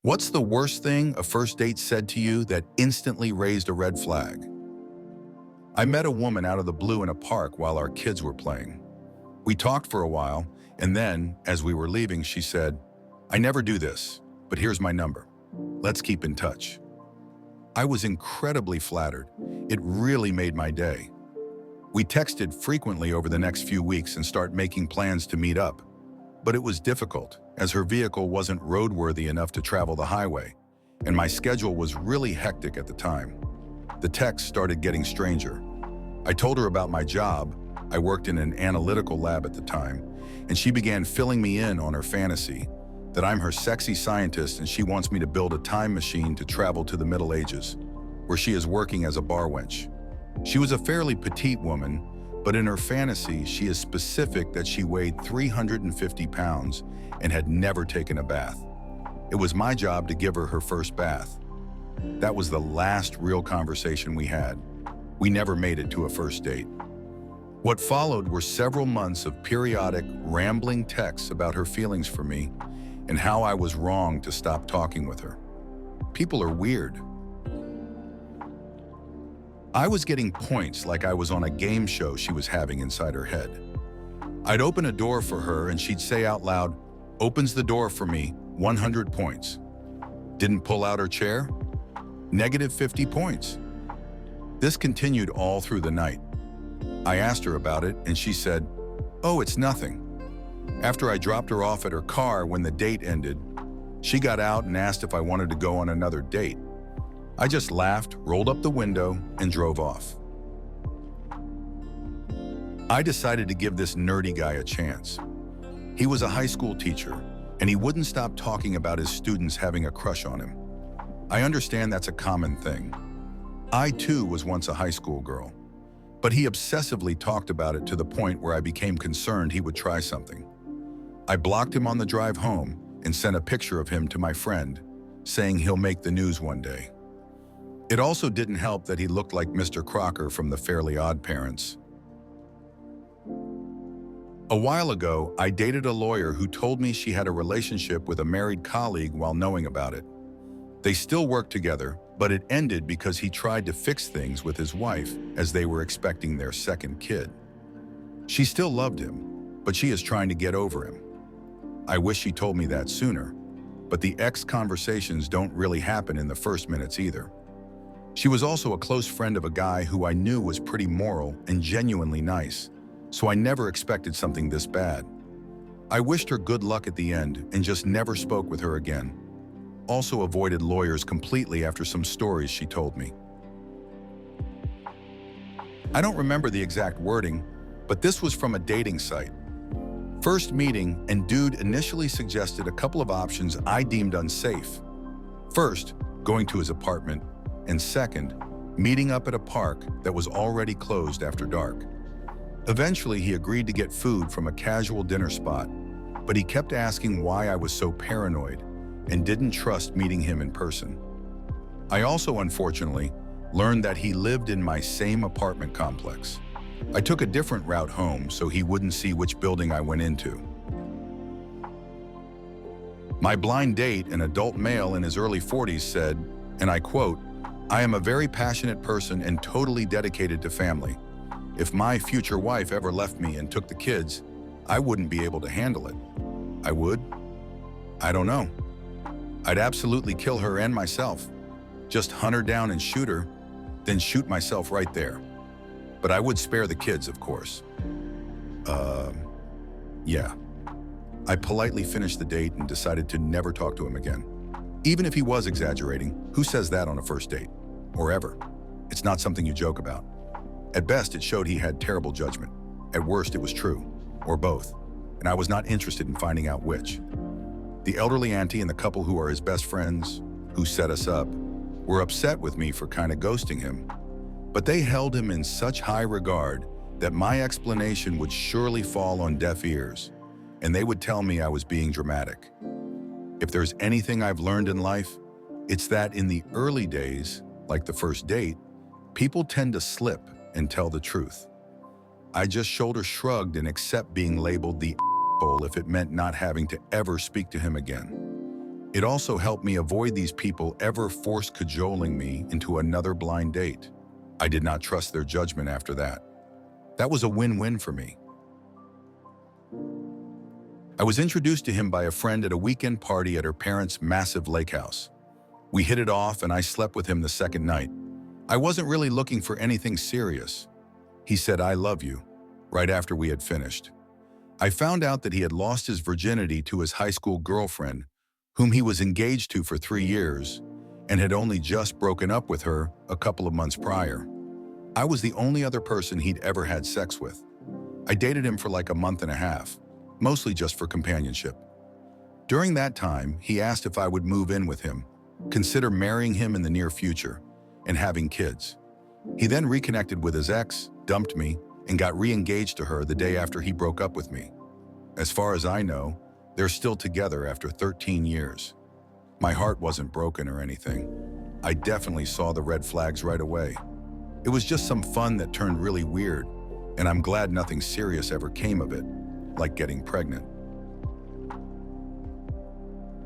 What's the worst thing a first date said to you that instantly raised a red flag? I met a woman out of the blue in a park while our kids were playing. We talked for a while, and then, as we were leaving, she said, "I never do this, but here's my number. Let's keep in touch." I was incredibly flattered. It really made my day. We texted frequently over the next few weeks and started making plans to meet up. But it was difficult, as her vehicle wasn't roadworthy enough to travel the highway, and my schedule was really hectic at the time. The texts started getting stranger. I told her about my job. I worked in an analytical lab at the time, and she began filling me in on her fantasy, that I'm her sexy scientist and she wants me to build a time machine to travel to the Middle Ages, where she is working as a bar wench. She was a fairly petite woman, but in her fantasy, she is specific that she weighed 350 pounds and had never taken a bath. It was my job to give her her first bath. That was the last real conversation we had. We never made it to a first date. What followed were several months of periodic, rambling texts about her feelings for me and how I was wrong to stop talking with her. People are weird. I was getting points like I was on a game show she was having inside her head. I'd open a door for her and she'd say out loud, "Opens the door for me, 100 points. Didn't pull out her chair? Negative 50 points. This continued all through the night. I asked her about it and she said, "Oh, it's nothing." After I dropped her off at her car when the date ended, she got out and asked if I wanted to go on another date. I just laughed, rolled up the window, and drove off. I decided to give this nerdy guy a chance. He was a high school teacher, and he wouldn't stop talking about his students having a crush on him. I understand that's a common thing. I too was once a high school girl, but he obsessively talked about it to the point where I became concerned he would try something. I blocked him on the drive home and sent a picture of him to my friend, saying he'll make the news one day. It also didn't help that he looked like Mr. Crocker from the Fairly Odd Parents. A while ago, I dated a lawyer who told me she had a relationship with a married colleague while knowing about it. They still worked together, but it ended because he tried to fix things with his wife as they were expecting their second kid. She still loved him, but she is trying to get over him. I wish she told me that sooner, but the ex conversations don't really happen in the first minutes either. She was also a close friend of a guy who I knew was pretty moral and genuinely nice, so I never expected something this bad. I wished her good luck at the end and just never spoke with her again. Also avoided lawyers completely after some stories she told me. I don't remember the exact wording, but this was from a dating site. First meeting, and dude initially suggested a couple of options I deemed unsafe. First, going to his apartment, and second, meeting up at a park that was already closed after dark. Eventually, he agreed to get food from a casual dinner spot, but he kept asking why I was so paranoid and didn't trust meeting him in person. I also, unfortunately, learned that he lived in my same apartment complex. I took a different route home so he wouldn't see which building I went into. My blind date, an adult male in his early 40s, said, and I quote, "I am a very passionate person and totally dedicated to family. If my future wife ever left me and took the kids, I wouldn't be able to handle it. I would? I don't know. I'd absolutely kill her and myself. Just hunt her down and shoot her, then shoot myself right there. But I would spare the kids, of course." Yeah. I politely finished the date and decided to never talk to him again. Even if he was exaggerating, who says that on a first date? Or ever. It's not something you joke about. At best, it showed he had terrible judgment. At worst, it was true, or both, and I was not interested in finding out which. The elderly auntie and the couple who are his best friends, who set us up, were upset with me for kind of ghosting him, but they held him in such high regard that my explanation would surely fall on deaf ears, and they would tell me I was being dramatic. If there's anything I've learned in life, it's that in the early days, like the first date, people tend to slip and tell the truth. I just shoulder shrugged and accept being labeled the asshole if it meant not having to ever speak to him again. It also helped me avoid these people ever force cajoling me into another blind date. I did not trust their judgment after that. That was a win-win for me. I was introduced to him by a friend at a weekend party at her parents' massive lake house. We hit it off and I slept with him the second night. I wasn't really looking for anything serious. He said, "I love you," right after we had finished. I found out that he had lost his virginity to his high school girlfriend, whom he was engaged to for 3 years, and had only just broken up with her a couple of months prior. I was the only other person he'd ever had sex with. I dated him for like a month and a half, mostly just for companionship. During that time, he asked if I would move in with him, consider marrying him in the near future, and having kids. He then reconnected with his ex, dumped me, and got re-engaged to her the day after he broke up with me. As far as I know, they're still together after 13 years. My heart wasn't broken or anything. I definitely saw the red flags right away. It was just some fun that turned really weird, and I'm glad nothing serious ever came of it, like getting pregnant.